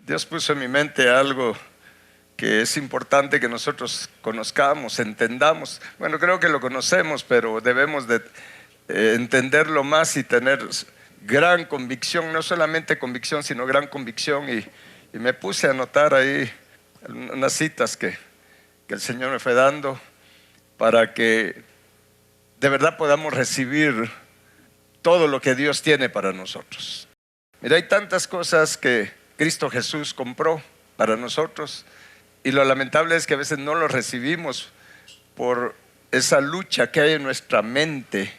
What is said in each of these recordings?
Dios puso en mi mente algo que es importante que nosotros conozcamos, entendamos. Bueno, creo que lo conocemos, pero debemos de entenderlo más y tener gran convicción, no solamente convicción, sino gran convicción. Y me puse a anotar ahí unas citas que el Señor me fue dando para que de verdad podamos recibir todo lo que Dios tiene para nosotros. Mira, hay tantas cosas que Cristo Jesús compró para nosotros, y lo lamentable es que a veces no lo recibimos por esa lucha que hay en nuestra mente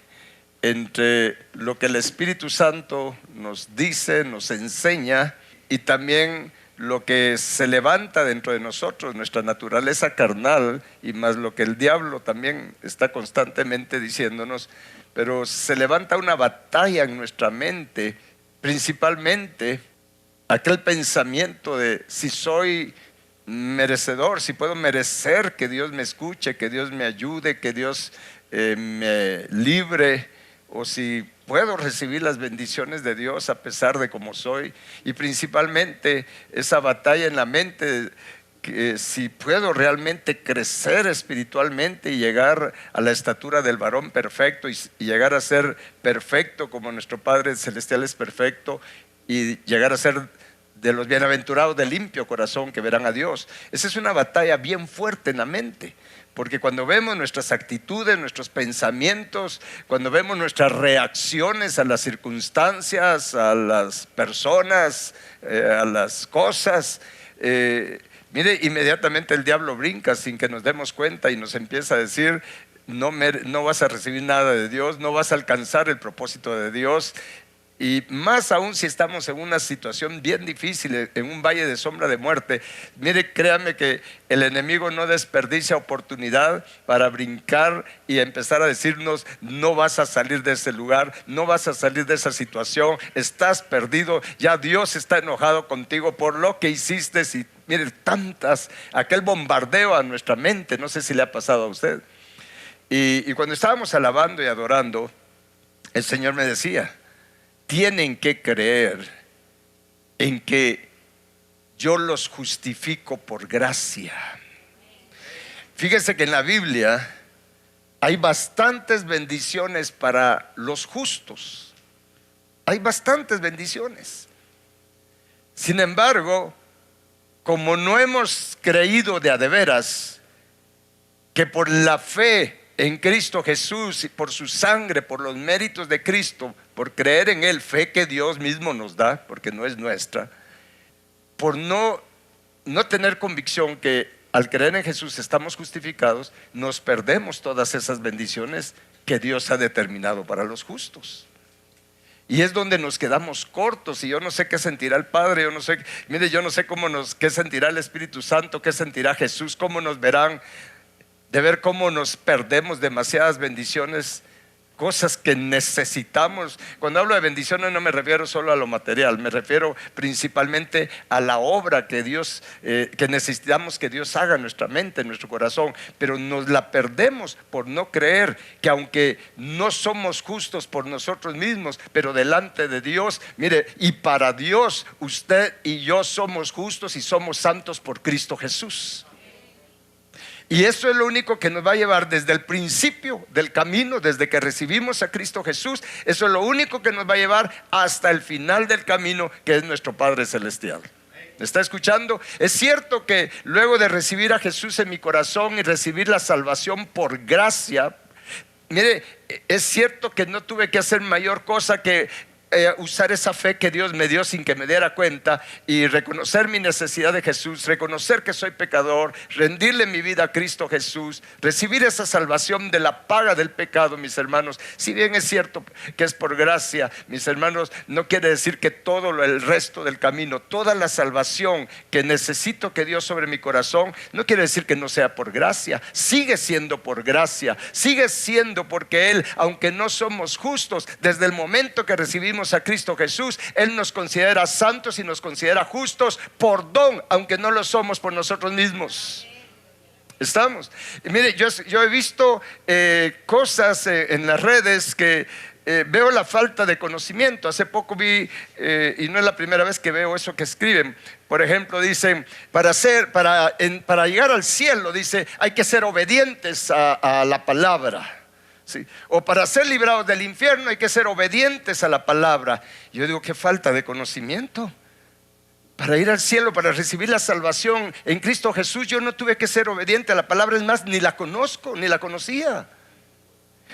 entre lo que el Espíritu Santo nos dice, nos enseña, y también lo que se levanta dentro de nosotros, nuestra naturaleza carnal, y más lo que el diablo también está constantemente diciéndonos. Pero se levanta una batalla en nuestra mente, principalmente aquel pensamiento de si soy merecedor, si puedo merecer que Dios me escuche, que Dios me ayude, que Dios me libre, o si puedo recibir las bendiciones de Dios a pesar de cómo soy. Y principalmente esa batalla en la mente, que si puedo realmente crecer espiritualmente y llegar a la estatura del varón perfecto, y llegar a ser perfecto como nuestro Padre Celestial es perfecto, y llegar a ser de los bienaventurados de limpio corazón que verán a Dios. Esa es una batalla bien fuerte en la mente, porque cuando vemos nuestras actitudes, nuestros pensamientos, cuando vemos nuestras reacciones a las circunstancias, a las personas, a las cosas, mire, inmediatamente el diablo brinca sin que nos demos cuenta y nos empieza a decir: no vas a recibir nada de Dios, no vas a alcanzar el propósito de Dios. Y más aún si estamos en una situación bien difícil, en un valle de sombra de muerte. Mire, créame que el enemigo no desperdicia oportunidad para brincar y empezar a decirnos: no vas a salir de ese lugar, no vas a salir de esa situación, estás perdido, ya Dios está enojado contigo por lo que hiciste. Y mire, aquel bombardeo a nuestra mente, no sé si le ha pasado a usted. Y cuando estábamos alabando y adorando, el Señor me decía: tienen que creer en que yo los justifico por gracia. Fíjese que en la Biblia hay bastantes bendiciones para los justos. Hay bastantes bendiciones. Sin embargo, como no hemos creído de a de veras que por la fe en Cristo Jesús y por su sangre, por los méritos de Cristo, por creer en Él, fe que Dios mismo nos da, porque no es nuestra, por no tener convicción que al creer en Jesús estamos justificados, nos perdemos todas esas bendiciones que Dios ha determinado para los justos. Y es donde nos quedamos cortos. Y yo no sé qué sentirá el Padre, yo no sé qué sentirá el Espíritu Santo, qué sentirá Jesús, cómo nos verán, de ver cómo nos perdemos demasiadas bendiciones, cosas que necesitamos. Cuando hablo de bendiciones no me refiero solo a lo material, me refiero principalmente a la obra que Dios, que necesitamos que Dios haga en nuestra mente, en nuestro corazón. Pero nos la perdemos por no creer que aunque no somos justos por nosotros mismos, pero delante de Dios, mire, y para Dios, usted y yo somos justos y somos santos por Cristo Jesús. Y eso es lo único que nos va a llevar desde el principio del camino, desde que recibimos a Cristo Jesús. Eso es lo único que nos va a llevar hasta el final del camino, que es nuestro Padre Celestial. ¿Me está escuchando? Es cierto que luego de recibir a Jesús en mi corazón y recibir la salvación por gracia, mire, es cierto que no tuve que hacer mayor cosa que usar esa fe que Dios me dio sin que me diera cuenta, y reconocer mi necesidad de Jesús, reconocer que soy pecador, rendirle mi vida a Cristo Jesús, recibir esa salvación de la paga del pecado. Mis hermanos, si bien es cierto que es por gracia, mis hermanos, no quiere decir que todo el resto del camino, toda la salvación que necesito que Dios sobre mi corazón, no quiere decir que no sea por gracia. Sigue siendo por gracia, sigue siendo porque Él, aunque no somos justos, desde el momento que recibimos a Cristo Jesús, Él nos considera santos y nos considera justos por don, aunque no lo somos por nosotros mismos. ¿Estamos? Y mire, yo he visto cosas en las redes que veo la falta de conocimiento. Hace poco vi, y no es la primera vez que veo eso que escriben. Por ejemplo, dicen, para llegar al cielo, dice, hay que ser obedientes a la palabra. ¿Sí? O para ser librados del infierno hay que ser obedientes a la palabra. Yo digo, qué falta de conocimiento. Para ir al cielo, para recibir la salvación en Cristo Jesús, yo no tuve que ser obediente a la palabra. Es más, ni la conozco, ni la conocía.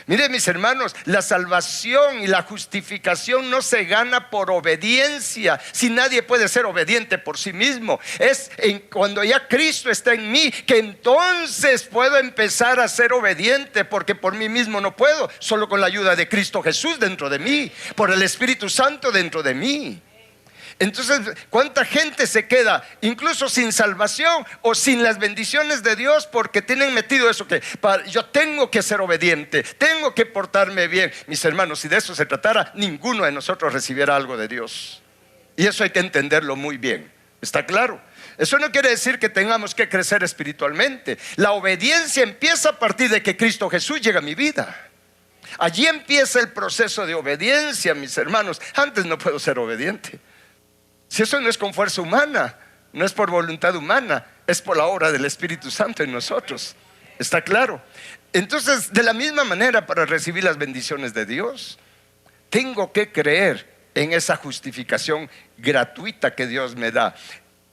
Miren, mis hermanos, la salvación y la justificación no se gana por obediencia. Si nadie puede ser obediente por sí mismo, es cuando ya Cristo está en mí que entonces puedo empezar a ser obediente, porque por mí mismo no puedo, solo con la ayuda de Cristo Jesús dentro de mí, por el Espíritu Santo dentro de mí. Entonces, ¿cuánta gente se queda incluso sin salvación o sin las bendiciones de Dios porque tienen metido eso que yo tengo que ser obediente, tengo que portarme bien? Mis hermanos, si de eso se tratara, ninguno de nosotros recibiera algo de Dios. Y eso hay que entenderlo muy bien. ¿Está claro? Eso no quiere decir que tengamos que crecer espiritualmente. La obediencia empieza a partir de que Cristo Jesús llega a mi vida. Allí empieza el proceso de obediencia, mis hermanos. Antes no puedo ser obediente. Si eso no es con fuerza humana, no es por voluntad humana, es por la obra del Espíritu Santo en nosotros. ¿Está claro? Entonces, de la misma manera, para recibir las bendiciones de Dios, tengo que creer en esa justificación gratuita que Dios me da.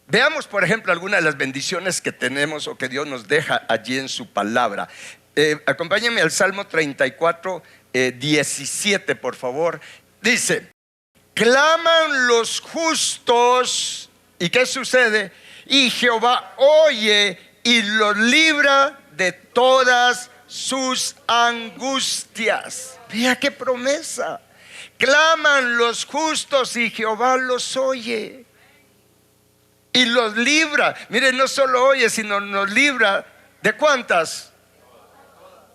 Veamos, por ejemplo, algunas de las bendiciones que tenemos o que Dios nos deja allí en su palabra. Acompáñenme al Salmo 34, 17, por favor. Dice: claman los justos, ¿y qué sucede? Y Jehová oye y los libra de todas sus angustias. Vea qué promesa. Claman los justos y Jehová los oye y los libra. Mire, no solo oye, sino nos libra ¿de cuántas?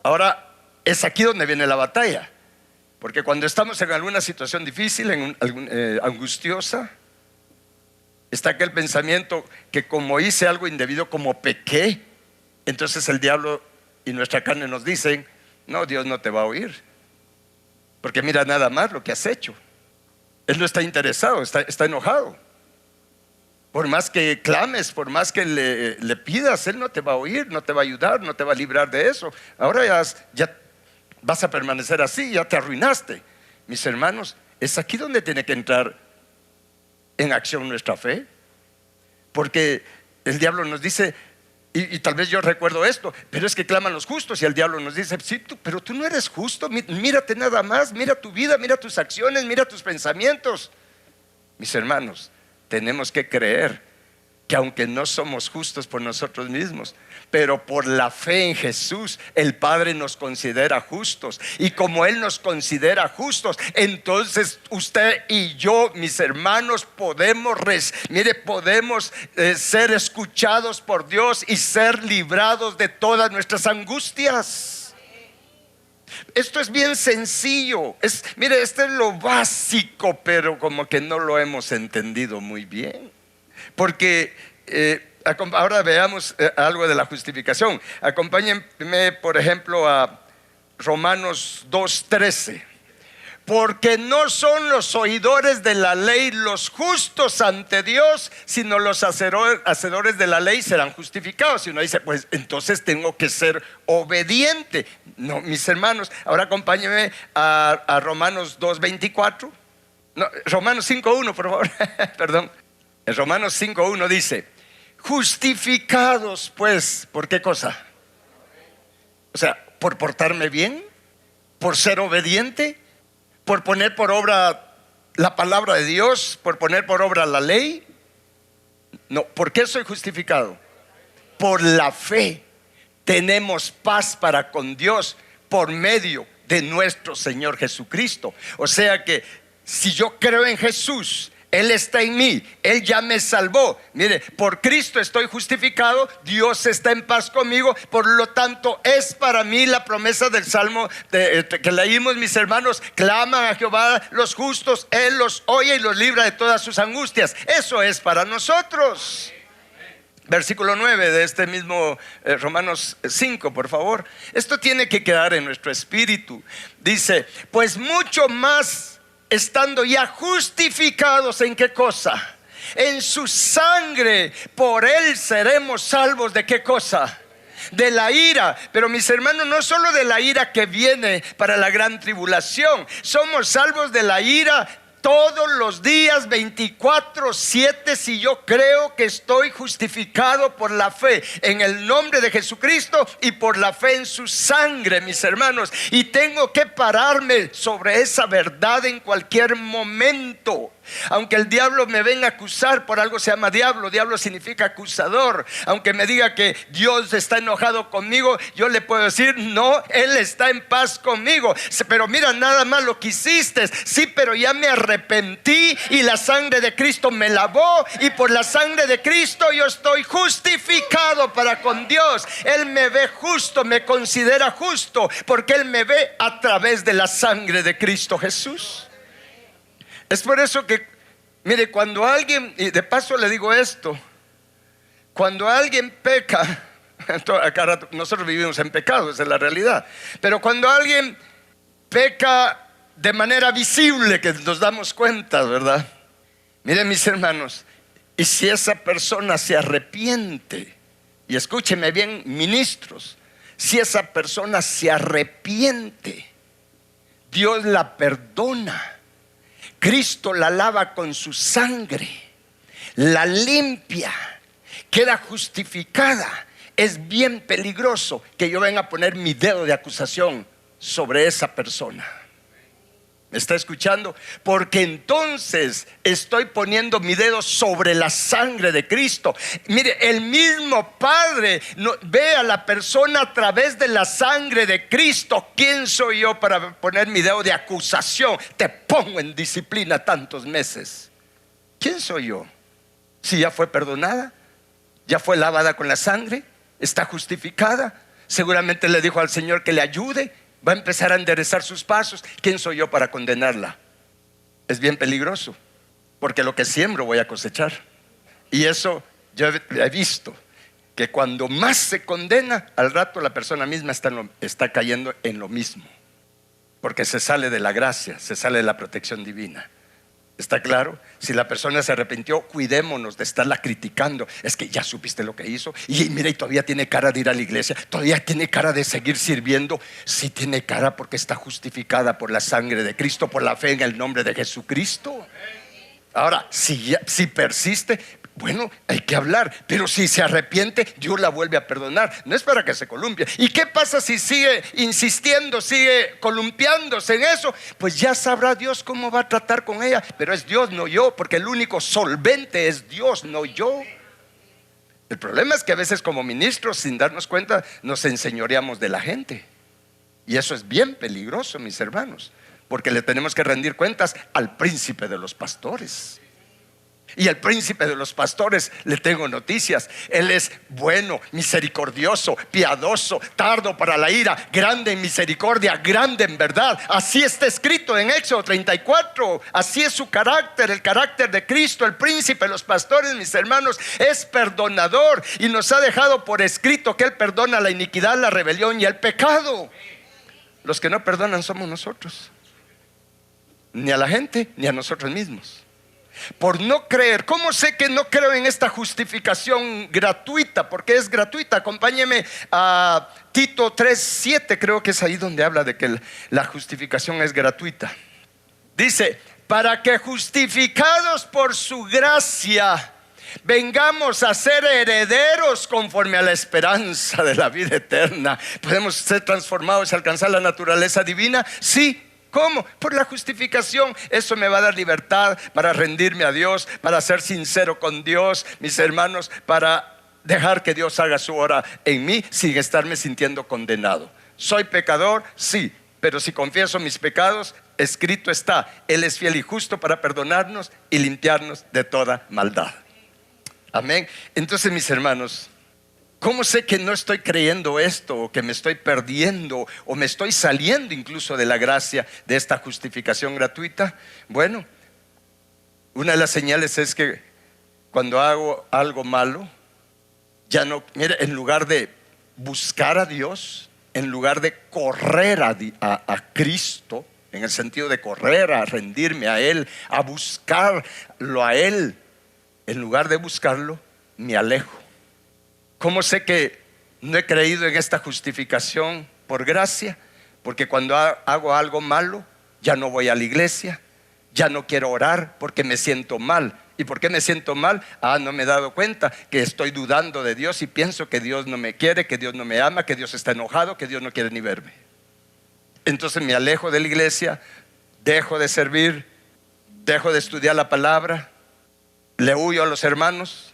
Ahora, es aquí donde viene la batalla. Porque cuando estamos en alguna situación difícil, angustiosa, está aquel pensamiento que como hice algo indebido, como pequé, entonces el diablo y nuestra carne nos dicen: no, Dios no te va a oír, porque mira nada más lo que has hecho. Él no está interesado, está enojado. Por más que clames, por más que le pidas, Él no te va a oír, no te va a ayudar, no te va a librar de eso. Ahora ya vas a permanecer así, ya te arruinaste. Mis hermanos, es aquí donde tiene que entrar en acción nuestra fe. Porque el diablo nos dice, y tal vez yo recuerdo esto, pero es que claman los justos, y el diablo nos dice: sí, pero tú no eres justo, mírate nada más, mira tu vida, mira tus acciones, mira tus pensamientos. Mis hermanos, tenemos que creer que aunque no somos justos por nosotros mismos, pero por la fe en Jesús, el Padre nos considera justos. Y como Él nos considera justos, entonces usted y yo, mis hermanos, podemos ser escuchados por Dios y ser librados de todas nuestras angustias. Esto es bien sencillo. Mire, esto es lo básico, pero como que no lo hemos entendido muy bien. Porque ahora veamos algo de la justificación. Acompáñenme, por ejemplo, a Romanos 2:13. Porque no son los oidores de la ley los justos ante Dios, sino los hacedores de la ley serán justificados. Y uno dice: pues entonces tengo que ser obediente. No, mis hermanos, ahora acompáñenme a Romanos 2:24. No, Romanos 5:1, por favor. Perdón. En Romanos 5:1 dice: justificados pues, ¿por qué cosa? O sea, ¿por portarme bien? ¿Por ser obediente? ¿Por poner por obra la palabra de Dios? ¿Por poner por obra la ley? No, ¿por qué soy justificado? Por la fe tenemos paz para con Dios por medio de nuestro Señor Jesucristo. O sea que si yo creo en Jesús, Él está en mí, Él ya me salvó. Mire, por Cristo estoy justificado, Dios está en paz conmigo. Por lo tanto, es para mí la promesa del Salmo que leímos, mis hermanos: claman a Jehová los justos, Él los oye y los libra de todas sus angustias. Eso es para nosotros. Versículo 9 de este mismo Romanos 5, por favor. Esto tiene que quedar en nuestro espíritu. Dice, pues mucho más estando ya justificados, ¿en qué cosa? En su sangre, por él seremos salvos. ¿De qué cosa? De la ira. Pero mis hermanos, no solo de la ira que viene para la gran tribulación. Somos salvos de la ira todos los días, 24/7, si yo creo que estoy justificado por la fe en el nombre de Jesucristo y por la fe en su sangre, mis hermanos. Y tengo que pararme sobre esa verdad en cualquier momento. Aunque el diablo me venga a acusar, por algo se llama diablo. Diablo significa acusador. Aunque me diga que Dios está enojado conmigo, yo le puedo decir, no, Él está en paz conmigo. Pero mira, nada más lo que hiciste. Sí, pero ya me arrepentí y la sangre de Cristo me lavó. Y por la sangre de Cristo yo estoy justificado para con Dios. Él me ve justo, me considera justo, porque Él me ve a través de la sangre de Cristo Jesús. Es por eso que, mire, cuando alguien, y de paso le digo esto, cuando alguien peca, nosotros vivimos en pecado, esa es la realidad. Pero cuando alguien peca de manera visible, que nos damos cuenta, ¿verdad? Miren, mis hermanos, y si esa persona se arrepiente, y escúcheme bien, ministros, si esa persona se arrepiente, Dios la perdona. Cristo la lava con su sangre, la limpia, queda justificada. Es bien peligroso que yo venga a poner mi dedo de acusación sobre esa persona. ¿Me está escuchando? Porque entonces estoy poniendo mi dedo sobre la sangre de Cristo. Mire, el mismo Padre ve a la persona a través de la sangre de Cristo. ¿Quién soy yo para poner mi dedo de acusación? Te pongo en disciplina tantos meses. ¿Quién soy yo? Si ya fue perdonada, ya fue lavada con la sangre, está justificada. Seguramente le dijo al Señor que le ayude. Va a empezar a enderezar sus pasos. ¿Quién soy yo para condenarla? Es bien peligroso, porque lo que siembro voy a cosechar. Y eso yo he visto, que cuando más se condena, al rato la persona misma está cayendo en lo mismo, porque se sale de la gracia, se sale de la protección divina. ¿Está claro? Si la persona se arrepintió, cuidémonos de estarla criticando. Es que ya supiste lo que hizo. Y mira, y todavía tiene cara de ir a la iglesia. Todavía tiene cara de seguir sirviendo. Sí tiene cara, porque está justificada por la sangre de Cristo, por la fe en el nombre de Jesucristo. Ahora, si persiste, bueno, hay que hablar. Pero si se arrepiente, Dios la vuelve a perdonar. No es para que se columpie. ¿Y qué pasa si sigue insistiendo, sigue columpiándose en eso? Pues ya sabrá Dios cómo va a tratar con ella. Pero es Dios, no yo, porque el único solvente es Dios, no yo. El problema es que a veces como ministros, sin darnos cuenta, nos enseñoreamos de la gente. Y eso es bien peligroso, mis hermanos, porque le tenemos que rendir cuentas al príncipe de los pastores. Y al príncipe de los pastores le tengo noticias. Él es bueno, misericordioso, piadoso, tardo para la ira, grande en misericordia, grande en verdad. Así está escrito en Éxodo 34. Así es su carácter, el carácter de Cristo. El príncipe de los pastores, mis hermanos, es perdonador, y nos ha dejado por escrito que Él perdona la iniquidad, la rebelión y el pecado. Los que no perdonan somos nosotros. Ni a la gente, ni a nosotros mismos. Por no creer. ¿Cómo sé que no creo en esta justificación gratuita? Porque es gratuita. Acompáñeme a Tito 3:7. Creo que es ahí donde habla de que la justificación es gratuita. Dice, para que justificados por su gracia vengamos a ser herederos conforme a la esperanza de la vida eterna. ¿Podemos ser transformados y alcanzar la naturaleza divina? Sí. ¿Cómo? Por la justificación. Eso me va a dar libertad para rendirme a Dios, para ser sincero con Dios, mis hermanos, para dejar que Dios haga su obra en mí sin estarme sintiendo condenado. ¿Soy pecador? Sí, pero si confieso mis pecados, escrito está, Él es fiel y justo para perdonarnos y limpiarnos de toda maldad. Amén. Entonces, mis hermanos, ¿cómo sé que no estoy creyendo esto, o que me estoy perdiendo, o me estoy saliendo incluso de la gracia de esta justificación gratuita? Bueno, una de las señales es que cuando hago algo malo, Ya no, mire, en lugar de buscar a Dios, en lugar de correr a Cristo, en el sentido de correr a rendirme a Él, a buscarlo a Él, en lugar de buscarlo, me alejo. ¿Cómo sé que no he creído en esta justificación por gracia? Porque cuando hago algo malo, ya no voy a la iglesia, ya no quiero orar porque me siento mal. ¿Y por qué me siento mal? No me he dado cuenta que estoy dudando de Dios y pienso que Dios no me quiere, que Dios no me ama, que Dios está enojado, que Dios no quiere ni verme. Entonces me alejo de la iglesia, dejo de servir, dejo de estudiar la palabra, le huyo a los hermanos.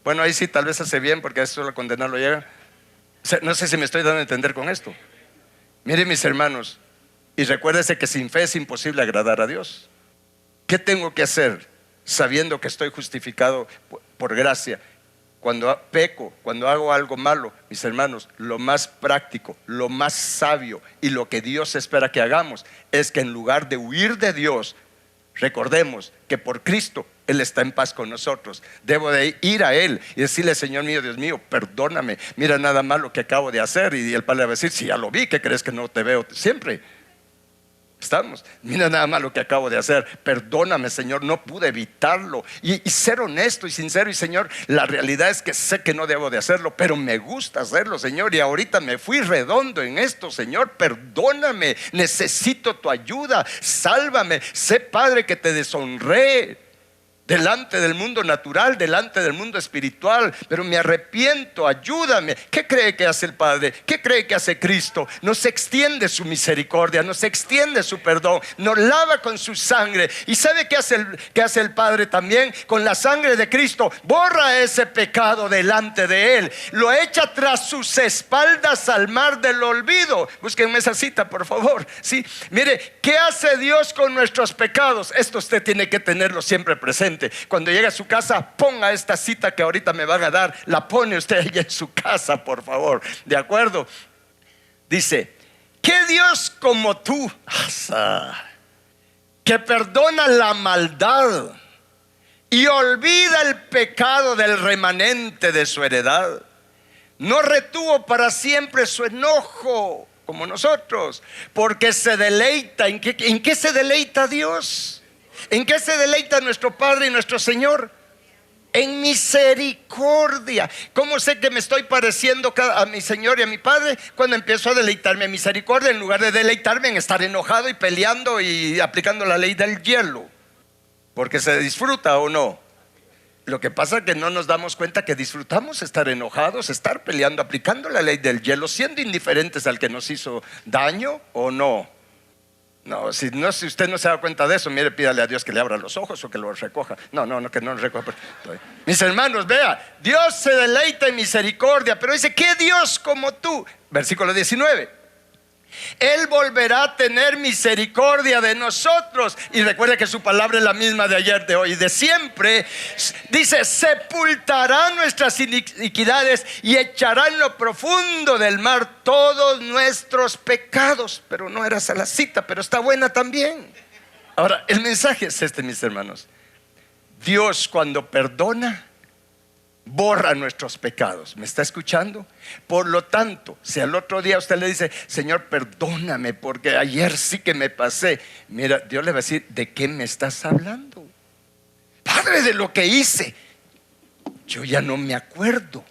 Bueno, ahí sí tal vez hace bien, porque a eso la condena lo llega. No sé si me estoy dando a entender con esto. Miren, mis hermanos, y recuérdese que sin fe es imposible agradar a Dios. ¿Qué tengo que hacer sabiendo que estoy justificado por gracia? Cuando peco, cuando hago algo malo, mis hermanos, lo más práctico, lo más sabio y lo que Dios espera que hagamos es que en lugar de huir de Dios, recordemos que por Cristo Él está en paz con nosotros. Debo de ir a Él y decirle: Señor mío, Dios mío, perdóname, mira nada más lo que acabo de hacer. Y el Padre va a decir: si ya lo vi, ¿qué crees que no te veo siempre? Estamos, mira nada más lo que acabo de hacer, perdóname, Señor, no pude evitarlo. Y ser honesto y sincero: y Señor, la realidad es que sé que no debo de hacerlo, pero me gusta hacerlo, Señor, y ahorita me fui redondo en esto, Señor, perdóname, necesito tu ayuda, sálvame. Sé, Padre, que te deshonré delante del mundo natural, delante del mundo espiritual, pero me arrepiento, ayúdame. ¿Qué cree que hace el Padre? ¿Qué cree que hace Cristo? Nos extiende su misericordia, nos extiende su perdón, nos lava con su sangre. ¿Y sabe qué hace el Padre también? Con la sangre de Cristo borra ese pecado delante de Él, lo echa tras sus espaldas al mar del olvido. Búsquenme esa cita, por favor. ¿Sí? Mire, ¿qué hace Dios con nuestros pecados? Esto usted tiene que tenerlo siempre presente. Cuando llegue a su casa, ponga esta cita que ahorita me van a dar, la pone usted allá en su casa, por favor. ¿De acuerdo? Dice: ¿qué Dios como tú, que perdona la maldad y olvida el pecado del remanente de su heredad, no retuvo para siempre su enojo como nosotros, porque se deleita? ¿En qué se deleita Dios? ¿En qué se deleita nuestro Padre y nuestro Señor? En misericordia. ¿Cómo sé que me estoy pareciendo a mi Señor y a mi Padre? Cuando empiezo a deleitarme en misericordia, en lugar de deleitarme en estar enojado y peleando y aplicando la ley del hielo. Porque se disfruta, ¿o no? Lo que pasa es que no nos damos cuenta que disfrutamos estar enojados, estar peleando, aplicando la ley del hielo, siendo indiferentes al que nos hizo daño, ¿o no? No, si usted no se da cuenta de eso, mire, pídale a Dios que le abra los ojos o que los recoja. No, que no los recoja. Mis hermanos, vea, Dios se deleita en misericordia, pero dice: ¿qué Dios como tú? Versículo 19: Él volverá a tener misericordia de nosotros. Y recuerde que su palabra es la misma de ayer, de hoy y de siempre. Dice: sepultará nuestras iniquidades y echará en lo profundo del mar todos nuestros pecados. Pero no era esa la cita, pero está buena también. Ahora, el mensaje es este, mis hermanos: Dios, cuando perdona, borra nuestros pecados. ¿Me está escuchando? Por lo tanto, si al otro día usted le dice: Señor, perdóname porque ayer sí que me pasé, mira, Dios le va a decir: ¿de qué me estás hablando? Padre, de lo que hice, yo ya no me acuerdo.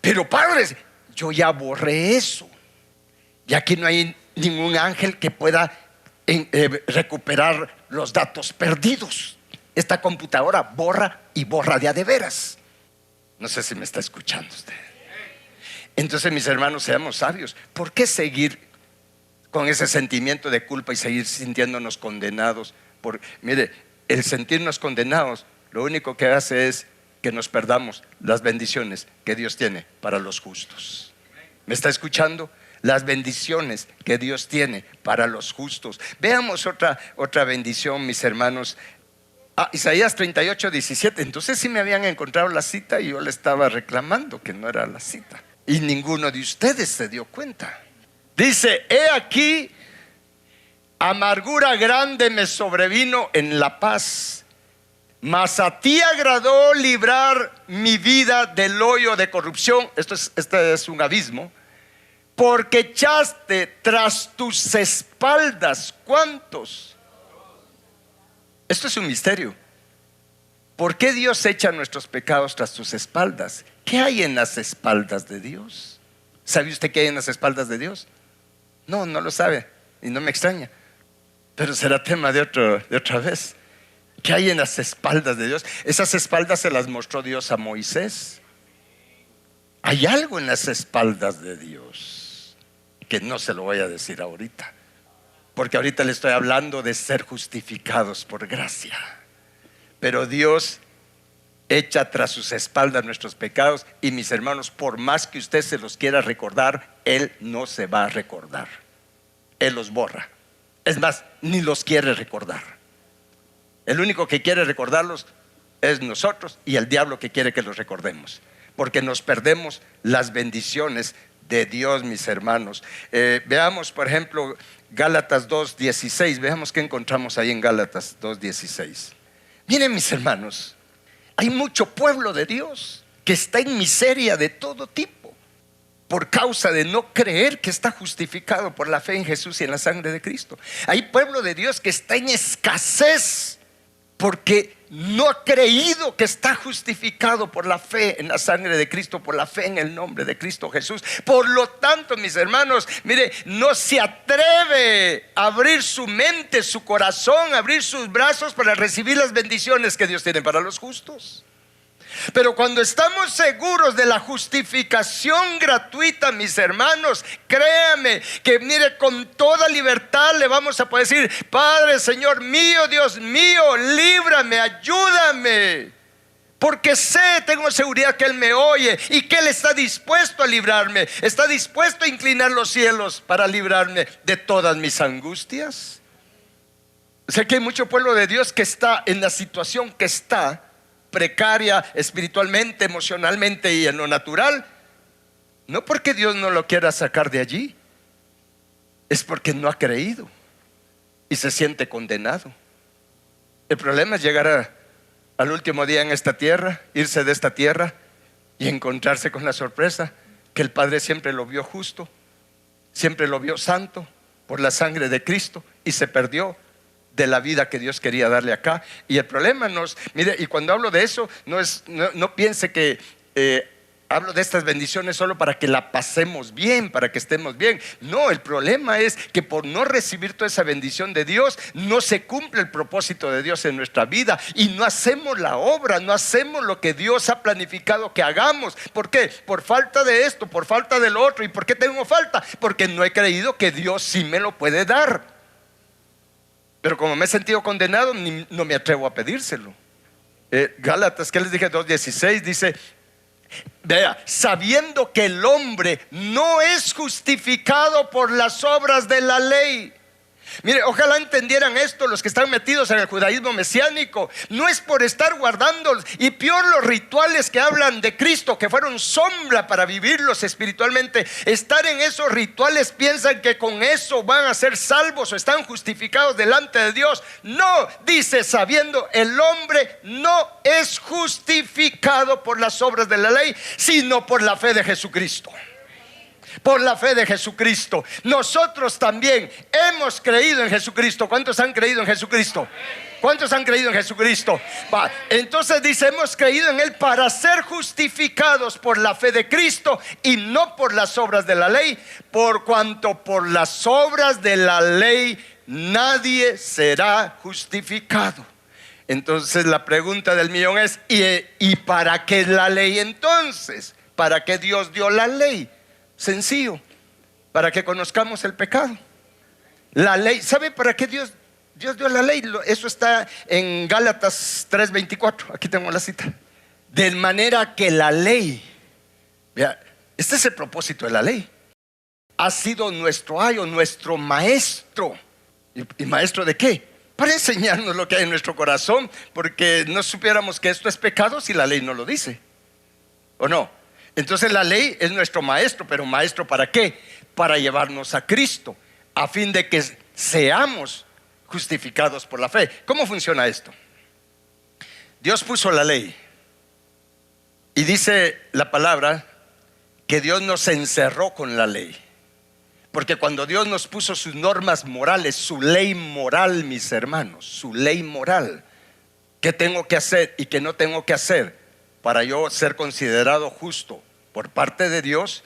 Pero Padre, yo ya borré eso. Y aquí no hay ningún ángel que pueda recuperar los datos perdidos. Esta computadora borra y borra de a de veras. No sé si me está escuchando usted. Entonces, mis hermanos, seamos sabios. ¿Por qué seguir con ese sentimiento de culpa y seguir sintiéndonos condenados? Mire, el sentirnos condenados lo único que hace es que nos perdamos las bendiciones que Dios tiene para los justos. ¿Me está escuchando? Las bendiciones que Dios tiene para los justos. Veamos otra bendición, mis hermanos. Isaías 38, 17. Entonces sí me habían encontrado la cita y yo le estaba reclamando que no era la cita. Y ninguno de ustedes se dio cuenta. Dice: he aquí, amargura grande me sobrevino en la paz, Mas a ti agradó librar mi vida del hoyo de corrupción. Este es un abismo. Porque echaste tras tus espaldas. ¿Cuántos? Esto es un misterio. ¿Por qué Dios echa nuestros pecados tras tus espaldas? ¿Qué hay en las espaldas de Dios? ¿Sabe usted qué hay en las espaldas de Dios? No lo sabe y no me extraña. Pero será tema de otra vez. ¿Qué hay en las espaldas de Dios? Esas espaldas se las mostró Dios a Moisés. Hay algo en las espaldas de Dios que no se lo voy a decir ahorita, porque ahorita le estoy hablando de ser justificados por gracia. Pero Dios echa tras sus espaldas nuestros pecados, y mis hermanos, por más que usted se los quiera recordar, Él no se va a recordar. Él los borra. Es más, ni los quiere recordar. El único que quiere recordarlos es nosotros, y el diablo que quiere que los recordemos, porque nos perdemos las bendiciones de Dios, mis hermanos. Veamos, por ejemplo, Gálatas 2:16. Veamos qué encontramos ahí en Gálatas 2:16. Miren, mis hermanos, hay mucho pueblo de Dios que está en miseria de todo tipo por causa de no creer que está justificado por la fe en Jesús y en la sangre de Cristo. Hay pueblo de Dios que está en escasez porque no ha creído que está justificado por la fe en la sangre de Cristo, por la fe en el nombre de Cristo Jesús. Por lo tanto, mis hermanos, mire, no se atreve a abrir su mente, su corazón, a abrir sus brazos para recibir las bendiciones que Dios tiene para los justos. Pero cuando estamos seguros de la justificación gratuita, mis hermanos, créame que, mire, con toda libertad le vamos a poder decir: Padre, Señor mío, Dios mío, líbrame, ayúdame, porque tengo seguridad que Él me oye y que Él está dispuesto a librarme, está dispuesto a inclinar los cielos para librarme de todas mis angustias. Sé que hay mucho pueblo de Dios que está en la situación que está, precaria espiritualmente, emocionalmente y en lo natural, no porque Dios no lo quiera sacar de allí, es porque no ha creído y se siente condenado. El problema es llegar al último día en esta tierra, irse de esta tierra y encontrarse con la sorpresa que el Padre siempre lo vio justo, siempre lo vio santo por la sangre de Cristo, y se perdió de la vida que Dios quería darle acá. Y el problema mire, y cuando hablo de eso, no piense que hablo de estas bendiciones solo para que la pasemos bien, para que estemos bien. No, el problema es que por no recibir toda esa bendición de Dios, no se cumple el propósito de Dios en nuestra vida, y no hacemos la obra, no hacemos lo que Dios ha planificado que hagamos. ¿Por qué? Por falta de esto, por falta del otro. ¿Y por qué tengo falta? Porque no he creído que Dios sí me lo puede dar. Pero como me he sentido condenado, no me atrevo a pedírselo. Gálatas, ¿qué les dije? 2:16 dice: vea, sabiendo que el hombre no es justificado por las obras de la ley. Mire, ojalá entendieran esto los que están metidos en el judaísmo mesiánico. No es por estar guardando, y peor los rituales que hablan de Cristo, que fueron sombra para vivirlos espiritualmente. Estar en esos rituales, piensan que con eso van a ser salvos o están justificados delante de Dios. No, dice: sabiendo el hombre no es justificado por las obras de la ley, sino por la fe de Jesucristo. Por la fe de Jesucristo. Nosotros también hemos creído en Jesucristo. ¿Cuántos han creído en Jesucristo? ¿Cuántos han creído en Jesucristo? Entonces dice: hemos creído en Él para ser justificados por la fe de Cristo y no por las obras de la ley, por cuanto por las obras de la ley nadie será justificado. Entonces la pregunta del millón es: ¿y para qué la ley entonces? ¿Para qué Dios dio la ley? Sencillo: para que conozcamos el pecado. La ley, ¿sabe para qué Dios dio la ley? Eso está en Gálatas 3:24. Aquí tengo la cita. De manera que la ley, vea, este es el propósito de la ley, ha sido nuestro ayo, nuestro maestro. ¿Y maestro de qué? Para enseñarnos lo que hay en nuestro corazón, porque no supiéramos que esto es pecado si la ley no lo dice, ¿o no? Entonces la ley es nuestro maestro. ¿Pero maestro para qué? Para llevarnos a Cristo, a fin de que seamos justificados por la fe. ¿Cómo funciona esto? Dios puso la ley. Y dice la palabra que Dios nos encerró con la ley. Porque cuando Dios nos puso sus normas morales, su ley moral, mis hermanos, su ley moral, ¿qué tengo que hacer y qué no tengo que hacer para yo ser considerado justo por parte de Dios?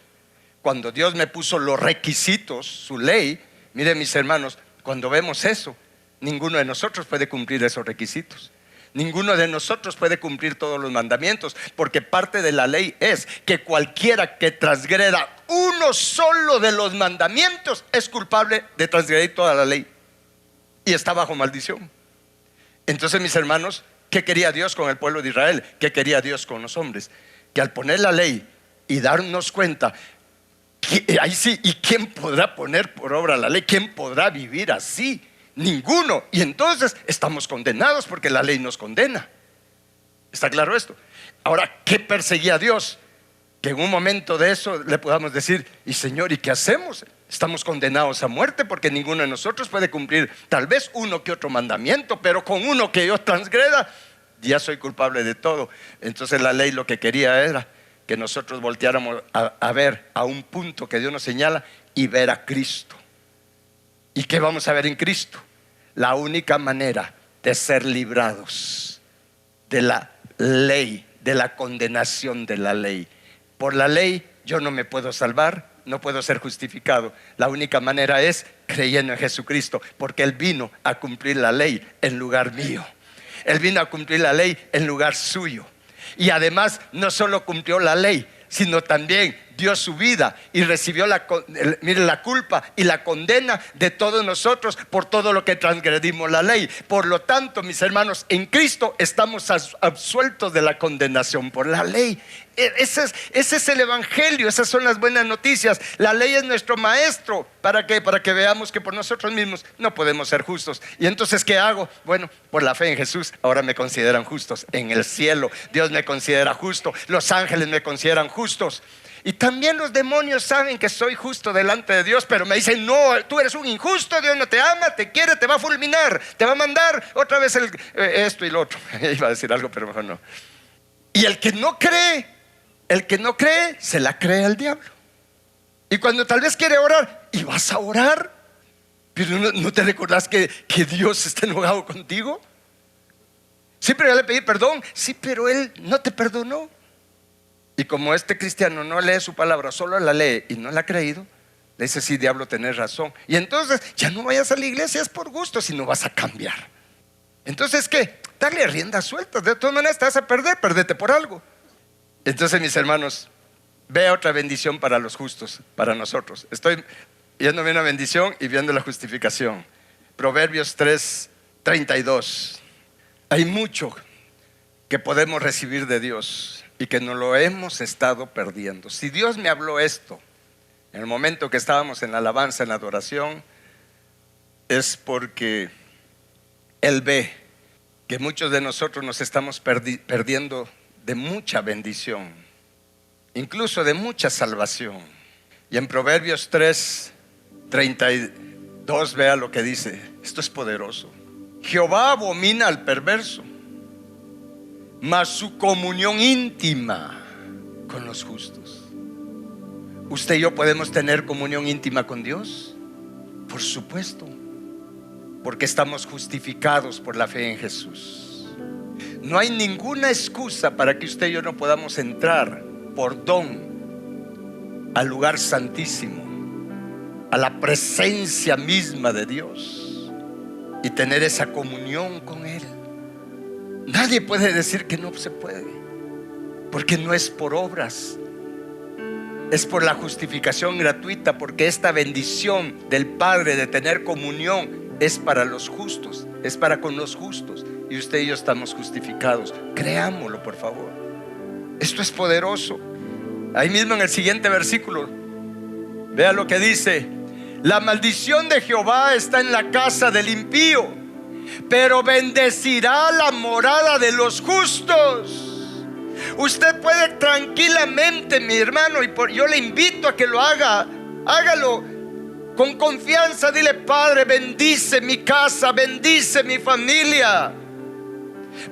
Cuando Dios me puso los requisitos, su ley, miren mis hermanos, cuando vemos eso, ninguno de nosotros puede cumplir esos requisitos. Ninguno de nosotros puede cumplir todos los mandamientos, porque parte de la ley es que cualquiera que transgreda uno solo de los mandamientos es culpable de transgredir toda la ley y está bajo maldición. Entonces, mis hermanos, ¿qué quería Dios con el pueblo de Israel? ¿Qué quería Dios con los hombres? Que al poner la ley y darnos cuenta, ahí sí, ¿y quién podrá poner por obra la ley? ¿Quién podrá vivir así? Ninguno. Y entonces estamos condenados porque la ley nos condena. ¿Está claro esto? Ahora, ¿qué perseguía Dios? Que en un momento de eso le podamos decir: y Señor, ¿y qué hacemos? Estamos condenados a muerte porque ninguno de nosotros puede cumplir tal vez uno que otro mandamiento, pero con uno que yo transgreda, ya soy culpable de todo. Entonces la ley lo que quería era que nosotros volteáramos a ver a un punto que Dios nos señala y ver a Cristo. ¿Y qué vamos a ver en Cristo? La única manera de ser librados de la ley, de la condenación de la ley. Por la ley yo no me puedo salvar, no puedo ser justificado. La única manera es creyendo en Jesucristo, porque Él vino a cumplir la ley en lugar mío. Él vino a cumplir la ley en lugar suyo. Y además no solo cumplió la ley, sino también dio su vida y recibió la culpa y la condena de todos nosotros por todo lo que transgredimos la ley. Por lo tanto, mis hermanos, en Cristo estamos absueltos de la condenación por la ley. Ese es el evangelio, esas son las buenas noticias. La ley es nuestro maestro. ¿Para qué? Para que veamos que por nosotros mismos no podemos ser justos. Y entonces, ¿qué hago? Bueno, por la fe en Jesús ahora me consideran justos. En el cielo Dios me considera justo, los ángeles me consideran justos. Y también los demonios saben que soy justo delante de Dios, pero me dicen: no, tú eres un injusto, Dios no te ama, te quiere, te va a fulminar, te va a mandar otra vez esto y lo otro. Iba a decir algo, pero mejor no. Y el que no cree, se la cree al diablo. Y cuando tal vez quiere orar, y vas a orar, pero no te recordás que Dios está enojado contigo. Sí, pero ya le pedí perdón. Sí, pero Él no te perdonó. Y como este cristiano no lee su palabra, solo la lee y no la ha creído, le dice: sí, diablo, tenés razón. Y entonces ya no vayas a la iglesia, es por gusto, si no vas a cambiar. Entonces, ¿qué? Dale rienda suelta. De todas maneras te vas a perder, perdete por algo. Entonces, mis hermanos, vea otra bendición para los justos, para nosotros. Estoy viéndome una bendición y viendo la justificación. Proverbios 3:32. Hay mucho que podemos recibir de Dios y que no lo hemos estado perdiendo. Si Dios me habló esto en el momento que estábamos en la alabanza, en la adoración, es porque Él ve que muchos de nosotros nos estamos perdiendo de mucha bendición, incluso de mucha salvación. Y en Proverbios 3:32, vea lo que dice. Esto es poderoso. Jehová abomina al perverso, mas su comunión íntima con los justos. ¿Usted y yo podemos tener comunión íntima con Dios? Por supuesto, porque estamos justificados por la fe en Jesús. No hay ninguna excusa para que usted y yo no podamos entrar por don al lugar santísimo, a la presencia misma de Dios y tener esa comunión con Él. Nadie puede decir que no se puede, porque no es por obras, es por la justificación gratuita, porque esta bendición del Padre de tener comunión es para los justos, es para con los justos, y usted y yo estamos justificados. Creámoslo, por favor. Esto es poderoso. Ahí mismo en el siguiente versículo, vea lo que dice: la maldición de Jehová está en la casa del impío, pero bendecirá la morada de los justos. Usted puede tranquilamente, mi hermano, y yo le invito a que lo haga. Hágalo con confianza. Dile: Padre, bendice mi casa, bendice mi familia.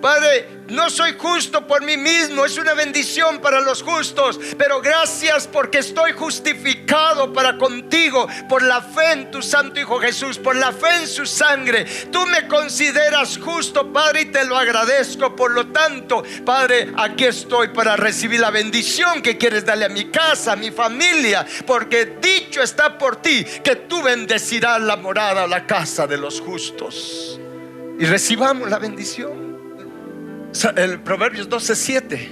Padre, no soy justo por mí mismo, es una bendición para los justos, pero gracias porque estoy justificado para contigo por la fe en tu Santo Hijo Jesús, por la fe en su sangre. Tú me consideras justo, Padre, y te lo agradezco. Por lo tanto, Padre, aquí estoy para recibir la bendición que quieres darle a mi casa, a mi familia, porque dicho está por ti que tú bendecirás la morada, la casa de los justos. Y recibamos la bendición. El Proverbios 12:7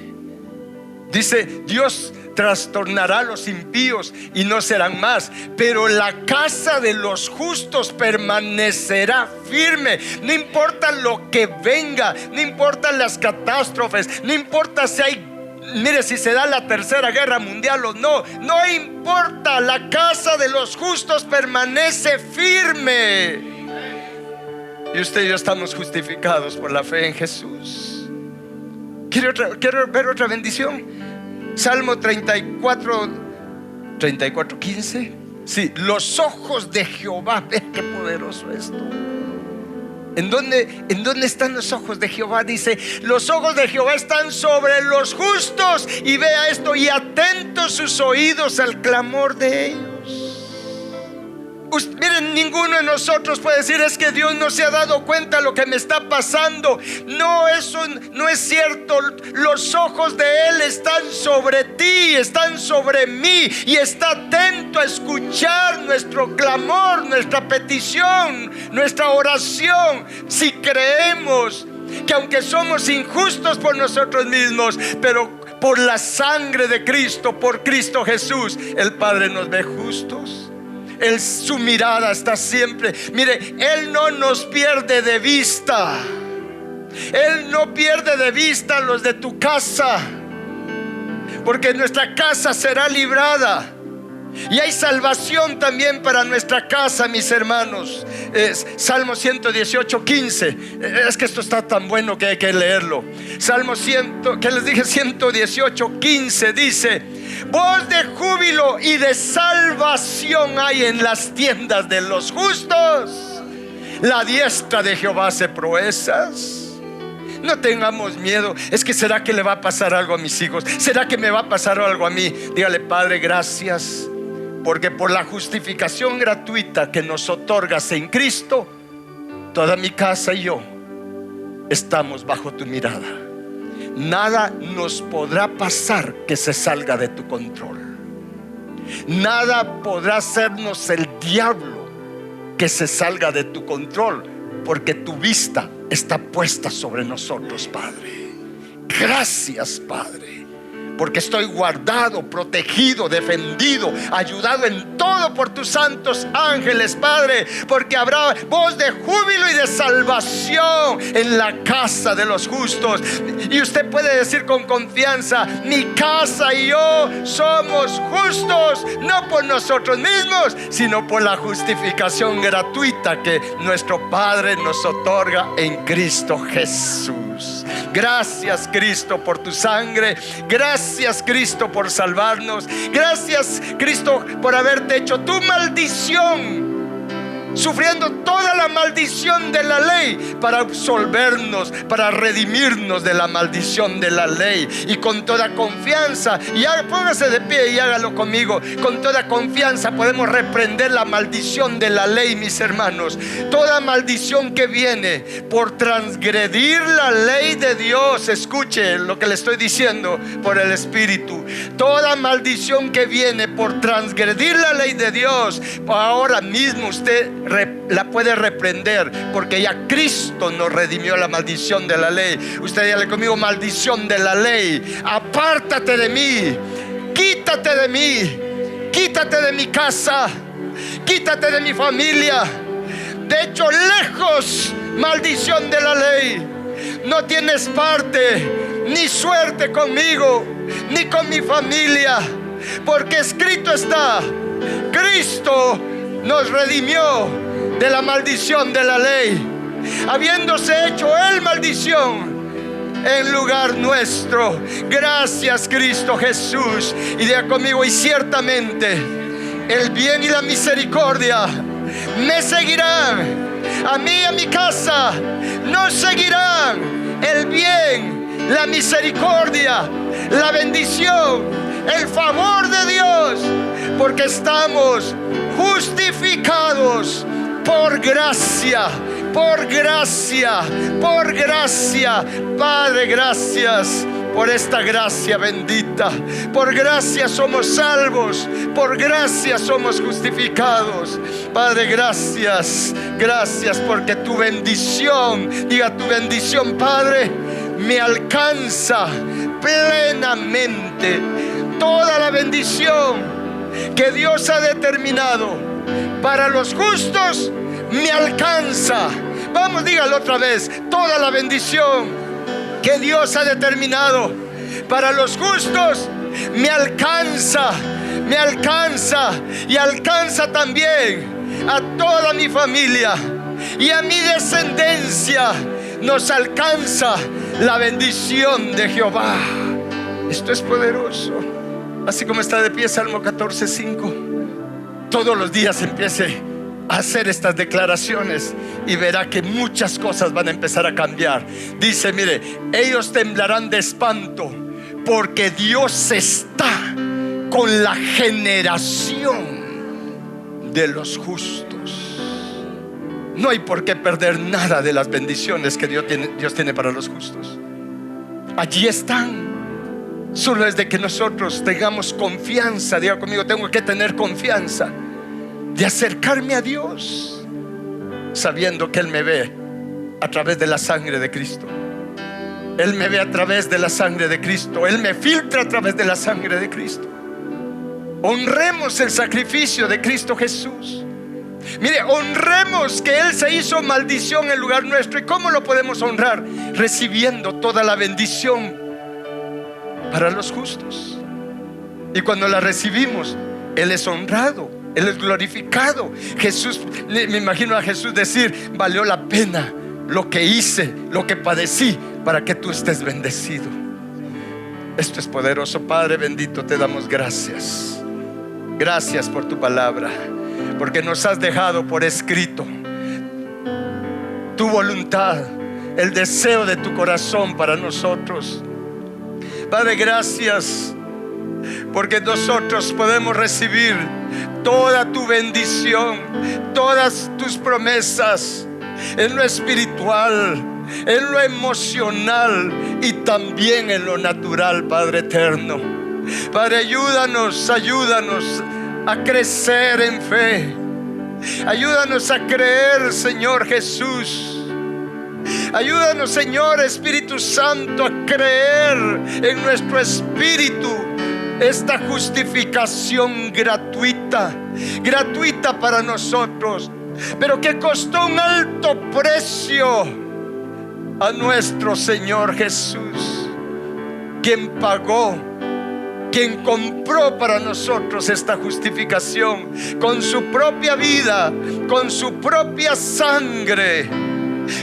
dice: Dios trastornará a los impíos y no serán más, pero la casa de los justos permanecerá firme. No importa lo que venga, no importan las catástrofes, no importa si hay, mire, si se da la tercera guerra mundial o no, no importa, la casa de los justos permanece firme. Y usted y yo estamos justificados por la fe en Jesús. Quiero ver otra bendición. Salmo 34:15. Sí, los ojos de Jehová. Vean qué poderoso esto. ¿En dónde están los ojos de Jehová? Dice: los ojos de Jehová están sobre los justos. Y vea esto: y atentos sus oídos al clamor de ellos. Miren, ninguno de nosotros puede decir: es que Dios no se ha dado cuenta de lo que me está pasando. No, eso no es cierto. Los ojos de Él están sobre ti, están sobre mí, y está atento a escuchar nuestro clamor, nuestra petición, nuestra oración. Si creemos que aunque somos injustos por nosotros mismos, pero por la sangre de Cristo, por Cristo Jesús, el Padre nos ve justos. Su mirada está siempre. Mire, Él no nos pierde de vista. Él no pierde de vista a los de tu casa, porque nuestra casa será librada. Y hay salvación también para nuestra casa, mis hermanos. Salmo 118:15. Es que esto está tan bueno que hay que leerlo. Salmo 118:15 dice: voz de júbilo y de salvación hay en las tiendas de los justos. La diestra de Jehová hace proezas. No tengamos miedo. Es que ¿será que le va a pasar algo a mis hijos? ¿Será que me va a pasar algo a mí? Dígale: Padre, gracias, porque por la justificación gratuita que nos otorgas en Cristo, toda mi casa y yo estamos bajo tu mirada. Nada nos podrá pasar que se salga de tu control. Nada podrá hacernos el diablo que se salga de tu control, porque tu vista está puesta sobre nosotros, Padre. Gracias, Padre, porque estoy guardado, protegido, defendido, ayudado en todo por tus santos ángeles, Padre, porque habrá voz de júbilo y de salvación en la casa de los justos. Y usted puede decir con confianza: mi casa y yo somos justos, no por nosotros mismos, sino por la justificación gratuita que nuestro Padre nos otorga en Cristo Jesús. Gracias, Cristo, por tu sangre. Gracias, Cristo, por salvarnos. Gracias, Cristo, por haberte hecho tu maldición, sufriendo toda la maldición de la ley para absolvernos, para redimirnos de la maldición de la ley. Y con toda confianza, póngase de pie y hágalo conmigo. Con toda confianza podemos reprender la maldición de la ley, mis hermanos. Toda maldición que viene por transgredir la ley de Dios. Escuche lo que le estoy diciendo por el Espíritu. Toda maldición que viene por transgredir la ley de Dios, ahora mismo usted la puede reprender, porque ya Cristo nos redimió la maldición de la ley. Usted dígale conmigo: maldición de la ley, apártate de mí, quítate de mí, quítate de mi casa, quítate de mi familia. De hecho, lejos, maldición de la ley. No tienes parte ni suerte conmigo, ni con mi familia, porque escrito está: Cristo nos redimió de la maldición de la ley, habiéndose hecho Él maldición en lugar nuestro. Gracias, Cristo Jesús. Y diga conmigo: y ciertamente el bien y la misericordia me seguirán, a mí y a mi casa nos seguirán el bien, la misericordia, la bendición, el favor de Dios, porque estamos justificados por gracia, por gracia, por gracia. Padre, gracias por esta gracia bendita. Por gracia somos salvos, por gracia somos justificados. Padre, gracias, gracias porque tu bendición, diga tu bendición, Padre, me alcanza plenamente. Toda la bendición que Dios ha determinado para los justos me alcanza. Vamos, dígalo otra vez. Toda la bendición que Dios ha determinado para los justos me alcanza, me alcanza, y alcanza también a toda mi familia y a mi descendencia. Nos alcanza la bendición de Jehová. Esto es poderoso. Así como está de pie Salmo 14:5, todos los días empiece a hacer estas declaraciones y verá que muchas cosas van a empezar a cambiar. Dice, mire, ellos temblarán de espanto porque Dios está con la generación de los justos. No hay por qué perder nada de las bendiciones que Dios tiene para los justos. Allí están. Solo es de que nosotros tengamos confianza. Diga conmigo, tengo que tener confianza de acercarme a Dios, sabiendo que Él me ve a través de la sangre de Cristo. Él me ve a través de la sangre de Cristo. Él me filtra a través de la sangre de Cristo. Honremos el sacrificio de Cristo Jesús. Mire, honremos que Él se hizo maldición en lugar nuestro. ¿Y cómo lo podemos honrar? Recibiendo toda la bendición para los justos. Y cuando la recibimos, Él es honrado, Él es glorificado. Jesús, me imagino a Jesús decir, valió la pena lo que hice, lo que padecí, para que tú estés bendecido. Esto es poderoso. Padre bendito, te damos gracias. Gracias por tu palabra, porque nos has dejado por escrito tu voluntad, el deseo de tu corazón para nosotros. Padre, gracias porque nosotros podemos recibir toda tu bendición, todas tus promesas, en lo espiritual, en lo emocional y también en lo natural, Padre eterno. Padre, ayúdanos a crecer en fe. Ayúdanos a creer, Señor Jesús. Ayúdanos, Señor Espíritu Santo, a creer en nuestro espíritu esta justificación gratuita para nosotros, pero que costó un alto precio a nuestro Señor Jesús, quien pagó, quien compró para nosotros esta justificación con su propia vida, con su propia sangre.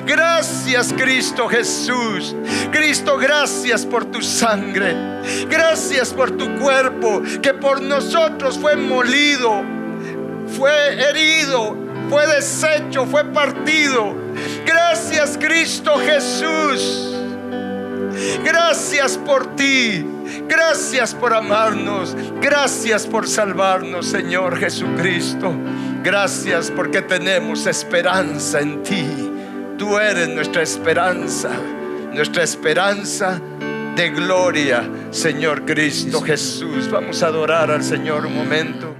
Gracias, Cristo Jesús. Cristo, gracias por tu sangre. Gracias por tu cuerpo, que por nosotros fue molido, fue herido, fue deshecho, fue partido. Gracias, Cristo Jesús. Gracias por ti. Gracias por amarnos. Gracias por salvarnos, Señor Jesucristo. Gracias porque tenemos esperanza en ti. Tú eres nuestra esperanza de gloria, Señor Cristo Jesús. Vamos a adorar al Señor un momento.